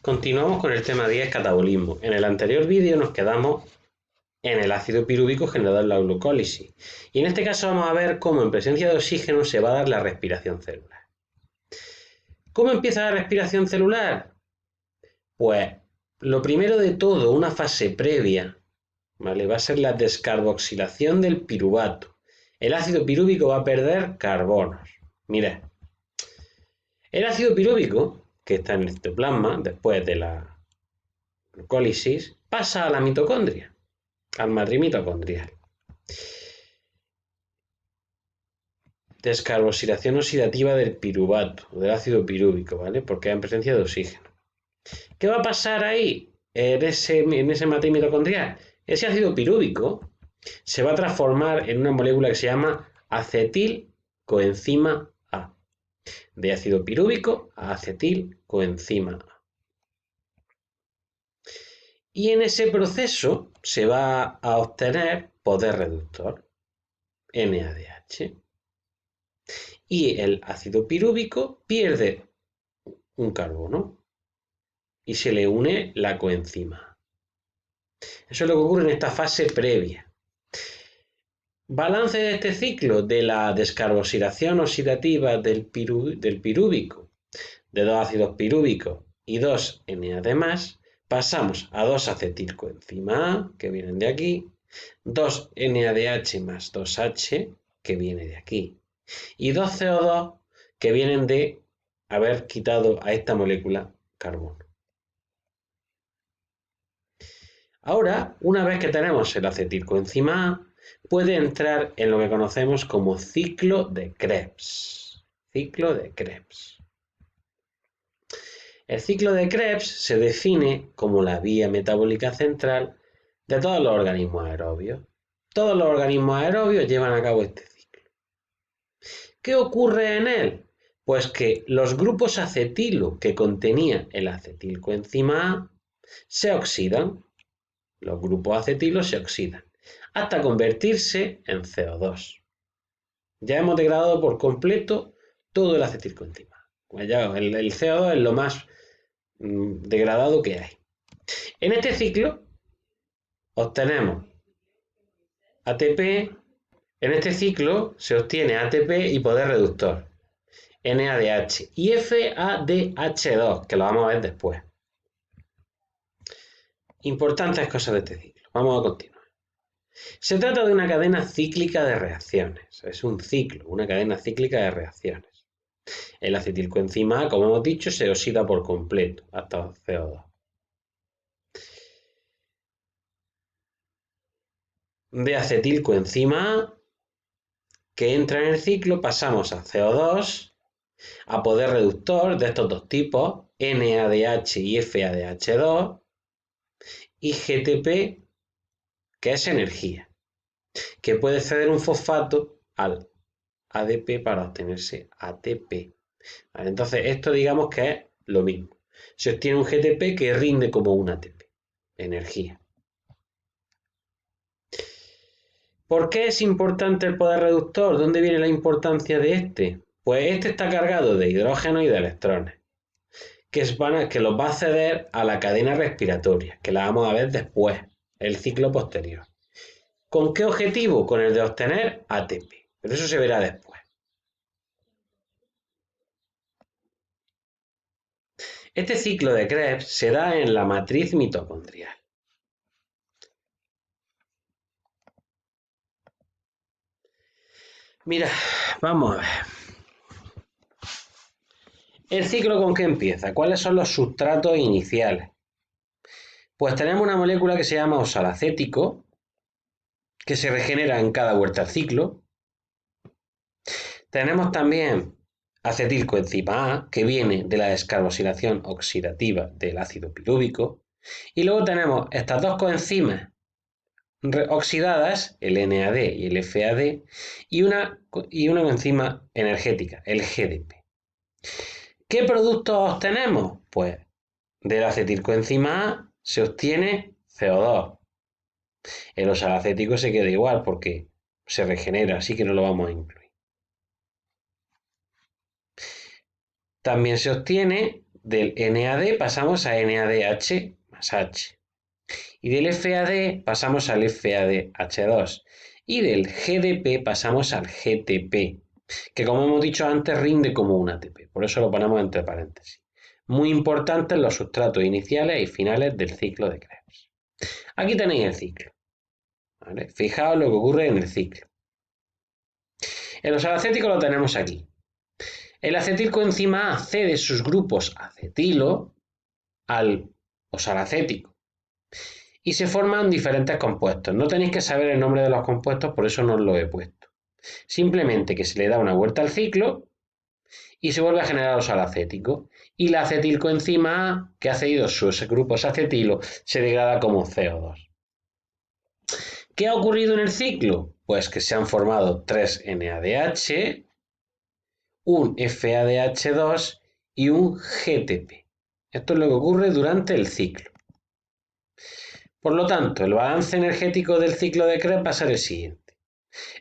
Continuamos con el tema 10, catabolismo. En el anterior vídeo nos quedamos en el ácido pirúvico generado en la glucólisis. Y en este caso vamos a ver cómo en presencia de oxígeno se va a dar la respiración celular. ¿Cómo empieza la respiración celular? Pues lo primero de todo, una fase previa, ¿vale? Va a ser la descarboxilación del piruvato. El ácido pirúvico va a perder carbonos. Mirad, el ácido pirúvico, que está en el citoplasma, después de la glucólisis, pasa a la mitocondria, al matriz mitocondrial. Descarboxilación oxidativa del piruvato, del ácido pirúvico, ¿vale? Porque hay en presencia de oxígeno. ¿Qué va a pasar ahí, en ese matriz mitocondrial? Ese ácido pirúvico se va a transformar en una molécula que se llama acetilcoenzima A. De ácido pirúvico a acetilcoenzima A. Y en ese proceso se va a obtener poder reductor, NADH. Y el ácido pirúvico pierde un carbono y se le une la coenzima. Eso es lo que ocurre en esta fase previa. Balance de este ciclo de la descarboxilación oxidativa del pirúvico, de dos ácidos pirúvicos y dos NAD+, pasamos a 2 acetilcoenzima A, que vienen de aquí, 2 NADH más 2H, que viene de aquí, y 2 CO2, que vienen de haber quitado a esta molécula carbono. Ahora, una vez que tenemos el acetilcoenzima A, puede entrar en lo que conocemos como ciclo de Krebs. Ciclo de Krebs. El ciclo de Krebs se define como la vía metabólica central de todos los organismos aerobios. Todos los organismos aerobios llevan a cabo este ciclo. ¿Qué ocurre en él? Pues que los grupos acetilo que contenía el acetilcoenzima A se oxidan. Los grupos acetilos se oxidan hasta convertirse en CO2. Ya hemos degradado por completo todo el acetilcoenzima. Pues ya el CO2 es lo más degradado que hay. En este ciclo obtenemos ATP. En este ciclo se obtiene ATP y poder reductor, NADH y FADH2, que lo vamos a ver después. Importantes cosas de este ciclo. Vamos a continuar. Se trata de una cadena cíclica de reacciones. Es un ciclo, una cadena cíclica de reacciones. El acetilcoenzima A, como hemos dicho, se oxida por completo hasta CO2. De acetilcoenzima A, que entra en el ciclo, pasamos a CO2, a poder reductor de estos dos tipos, NADH y FADH2, y GTP, que es energía, que puede ceder un fosfato al ADP para obtenerse ATP. ¿Vale? Entonces, esto digamos que es lo mismo. Se obtiene un GTP que rinde como un ATP, energía. ¿Por qué es importante el poder reductor? ¿Dónde viene la importancia de este? Pues este está cargado de hidrógeno y de electrones, que los va a ceder a la cadena respiratoria, que la vamos a ver después, el ciclo posterior. ¿Con qué objetivo? Con el de obtener ATP, pero eso se verá después. Este ciclo de Krebs se da en la matriz mitocondrial. Mira, vamos a ver. ¿El ciclo con qué empieza? ¿Cuáles son los sustratos iniciales? Pues tenemos una molécula que se llama oxalacético, que se regenera en cada vuelta al ciclo. Tenemos también acetilcoenzima A, que viene de la descarboxilación oxidativa del ácido pirúvico. Y luego tenemos estas dos coenzimas oxidadas, el NAD y el FAD, y una coenzima energética, el GDP. ¿Qué productos obtenemos? Pues del acetilcoenzima A se obtiene CO2. El oxalacético se queda igual porque se regenera, así que no lo vamos a incluir. También se obtiene del NAD pasamos a NADH más H. Y del FAD pasamos al FADH2. Y del GDP pasamos al GTP, que como hemos dicho antes rinde como un ATP. Por eso lo ponemos entre paréntesis. Muy importantes los sustratos iniciales y finales del ciclo de Krebs. Aquí tenéis el ciclo. ¿Vale? Fijaos lo que ocurre en el ciclo. El oxalacético lo tenemos aquí. El acetilcoenzima A cede sus grupos acetilo al oxalacético y se forman diferentes compuestos. No tenéis que saber el nombre de los compuestos, por eso no os lo he puesto. Simplemente que se le da una vuelta al ciclo y se vuelve a generar oxalacético. Y la acetilcoenzima A, que ha cedido sus grupos acetilo, se degrada como CO2. ¿Qué ha ocurrido en el ciclo? Pues que se han formado 3 NADH, un FADH2 y un GTP. Esto es lo que ocurre durante el ciclo. Por lo tanto, el balance energético del ciclo de Krebs va a ser el siguiente.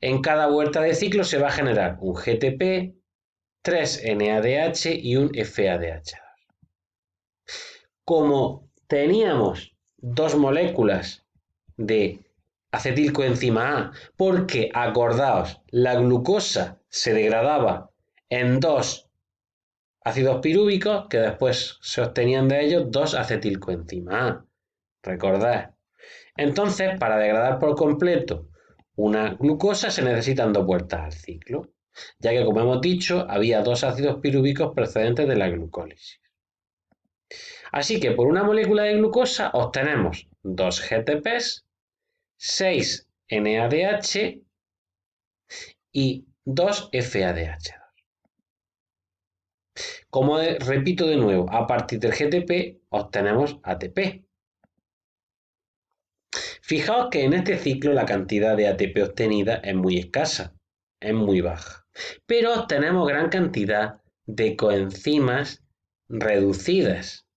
En cada vuelta de ciclo se va a generar un GTP, 3 NADH y un FADH2. Como teníamos dos moléculas de acetilcoenzima A, porque acordaos, la glucosa se degradaba en dos ácidos pirúvicos que después se obtenían de ellos dos acetilcoenzima A. Recordad. Entonces, para degradar por completo una glucosa se necesitan dos vueltas al ciclo, ya que, como hemos dicho, había dos ácidos pirúvicos procedentes de la glucólisis. Así que por una molécula de glucosa obtenemos dos GTPs, 6 NADH y 2 FADH2. Como repito de nuevo, a partir del GTP obtenemos ATP. Fijaos que en este ciclo la cantidad de ATP obtenida es muy escasa, es muy baja, pero obtenemos gran cantidad de coenzimas reducidas,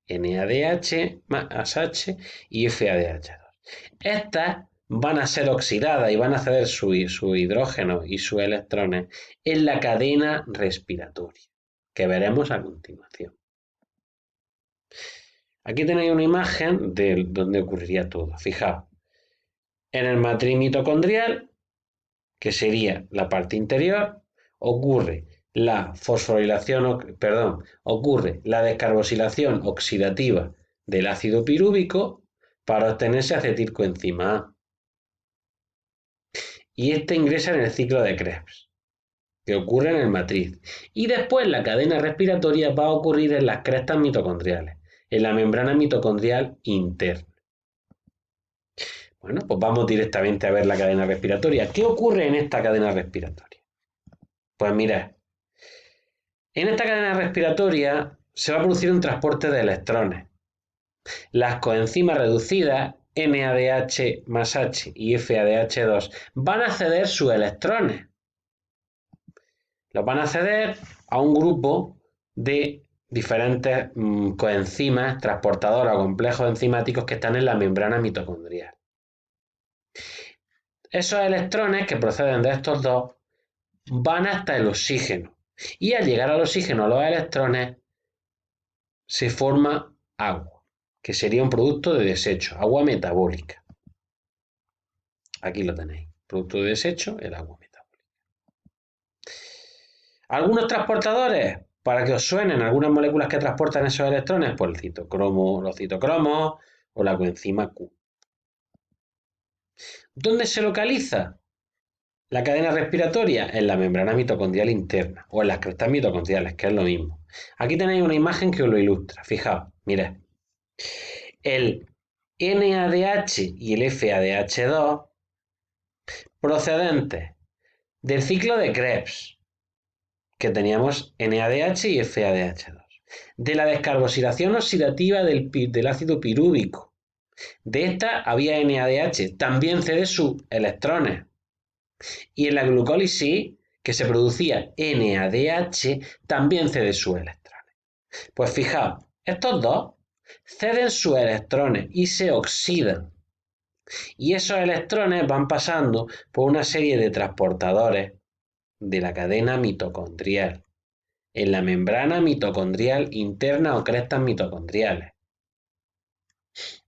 NADH más H y FADH2. Estas van a ser oxidadas y van a ceder su hidrógeno y sus electrones en la cadena respiratoria, que veremos a continuación. Aquí tenéis una imagen de donde ocurriría todo. Fijaos, en el matriz mitocondrial, que sería la parte interior, ocurre la descarboxilación oxidativa del ácido pirúvico para obtenerse acetilcoenzima A. Y este ingresa en el ciclo de Krebs, que ocurre en el matriz. Y después la cadena respiratoria va a ocurrir en las crestas mitocondriales, en la membrana mitocondrial interna. Bueno, pues vamos directamente a ver la cadena respiratoria. ¿Qué ocurre en esta cadena respiratoria? Pues mirad, en esta cadena respiratoria se va a producir un transporte de electrones. Las coenzimas reducidas, NADH más H y FADH2, van a ceder sus electrones. Los van a ceder a un grupo de diferentes coenzimas transportadoras o complejos enzimáticos que están en la membrana mitocondrial. Esos electrones que proceden de estos dos van hasta el oxígeno y al llegar al oxígeno los electrones se forma agua, que sería un producto de desecho, agua metabólica. Aquí lo tenéis, producto de desecho, el agua metabólica. Algunos transportadores, para que os suenen algunas moléculas que transportan esos electrones, pues el citocromo, los citocromos o la coenzima Q. ¿Dónde se localiza la cadena respiratoria? En la membrana mitocondrial interna o en las crestas mitocondriales, que es lo mismo. Aquí tenéis una imagen que os lo ilustra. Fijaos, mirad. El NADH y el FADH2 procedentes del ciclo de Krebs, que teníamos NADH y FADH2, de la descarboxilación oxidativa del ácido pirúvico. De esta había NADH, también cede sus electrones. Y en la glucólisis, que se producía NADH, también cede sus electrones. Pues fijaos, estos dos ceden sus electrones y se oxidan. Y esos electrones van pasando por una serie de transportadores de la cadena mitocondrial, en la membrana mitocondrial interna o crestas mitocondriales.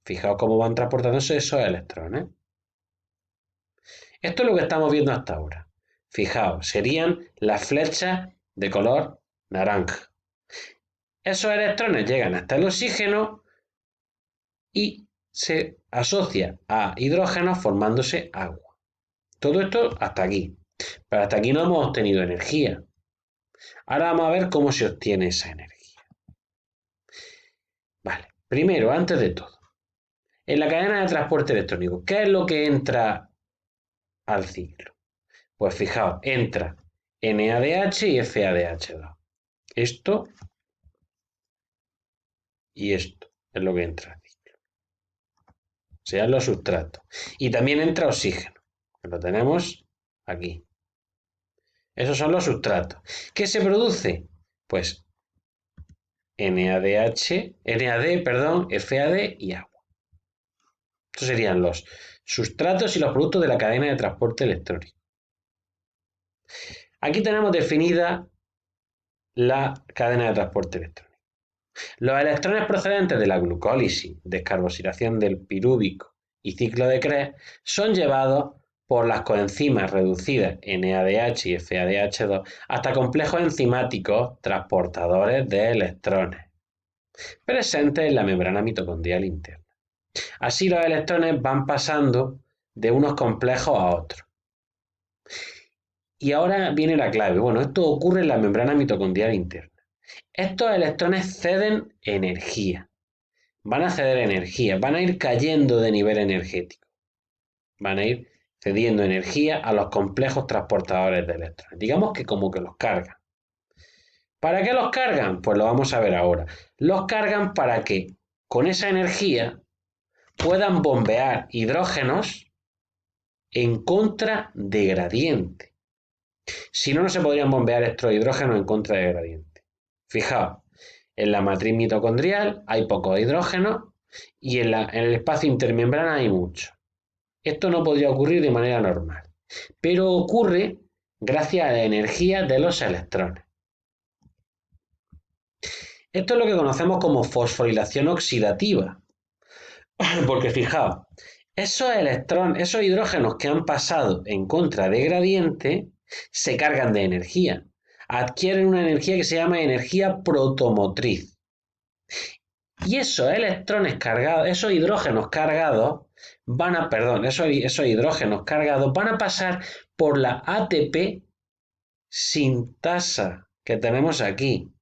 Fijaos cómo van transportándose esos electrones. Esto es lo que estamos viendo hasta ahora. Fijaos, serían las flechas de color naranja. Esos electrones llegan hasta el oxígeno y se asocia a hidrógeno formándose agua. Todo esto hasta aquí. Pero hasta aquí no hemos obtenido energía. Ahora vamos a ver cómo se obtiene esa energía. Vale, primero, antes de todo, en la cadena de transporte electrónico, ¿qué es lo que entra al ciclo? Pues fijaos, entra NADH y FADH2. Esto y esto es lo que entra al ciclo. Sean los sustratos. Y también entra oxígeno, que lo tenemos aquí. Esos son los sustratos. ¿Qué se produce? Pues NAD, FAD y agua. Estos serían los sustratos y los productos de la cadena de transporte electrónico. Aquí tenemos definida la cadena de transporte electrónico. Los electrones procedentes de la glucólisis, descarboxilación del pirúvico y ciclo de Krebs son llevados por las coenzimas reducidas NADH y FADH2 hasta complejos enzimáticos transportadores de electrones presentes en la membrana mitocondrial interna. Así los electrones van pasando de unos complejos a otros. Y ahora viene la clave. Bueno, esto ocurre en la membrana mitocondrial interna. Estos electrones ceden energía. Van a ceder energía, van a ir cayendo de nivel energético. Van a ir cediendo energía a los complejos transportadores de electrones. Digamos que como que los cargan. ¿Para qué los cargan? Pues lo vamos a ver ahora. Los cargan para que con esa energía puedan bombear hidrógenos en contra de gradiente. Si no, no se podrían bombear estos hidrógenos en contra de gradiente. Fijaos, en la matriz mitocondrial hay pocos hidrógenos y en el espacio intermembrana hay muchos. Esto no podría ocurrir de manera normal, pero ocurre gracias a la energía de los electrones. Esto es lo que conocemos como fosforilación oxidativa. Porque fijaos, esos electrones, esos hidrógenos que han pasado en contra de gradiente se cargan de energía. Adquieren una energía que se llama energía protomotriz. Y esos electrones cargados, esos hidrógenos cargados, esos hidrógenos cargados van a pasar por la ATP sintasa que tenemos aquí.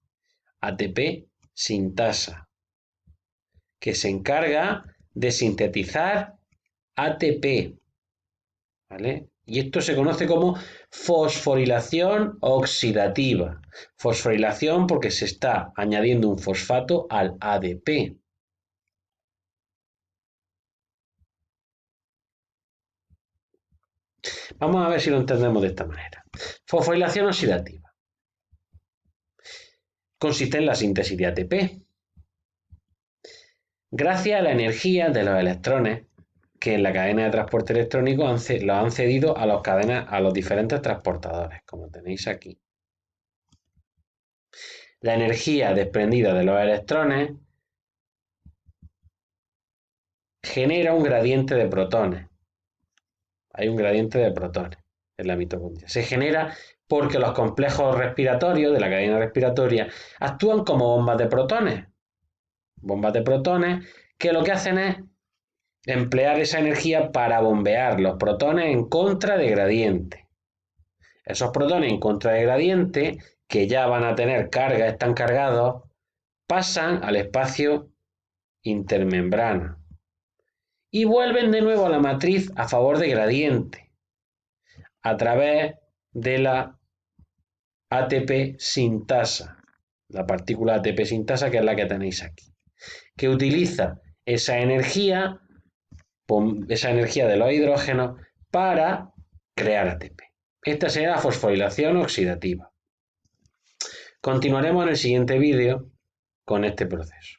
ATP sintasa, que se encarga de sintetizar ATP, ¿vale? Y esto se conoce como fosforilación oxidativa. Fosforilación porque se está añadiendo un fosfato al ADP. Vamos a ver si lo entendemos de esta manera. Fosforilación oxidativa consiste en la síntesis de ATP. Gracias a la energía de los electrones que en la cadena de transporte electrónico lo han cedido a los diferentes transportadores, como tenéis aquí. La energía desprendida de los electrones genera un gradiente de protones. Hay un gradiente de protones en la mitocondria. Se genera porque los complejos respiratorios de la cadena respiratoria actúan como bombas de protones. Bombas de protones que lo que hacen es emplear esa energía para bombear los protones en contra de gradiente. Esos protones en contra de gradiente, que ya van a tener carga, están cargados, pasan al espacio intermembrana y vuelven de nuevo a la matriz a favor de gradiente a través de la ATP sintasa, la partícula ATP sintasa que es la que tenéis aquí, que utiliza esa energía de los hidrógenos para crear ATP. Esta será la fosforilación oxidativa. Continuaremos en el siguiente vídeo con este proceso.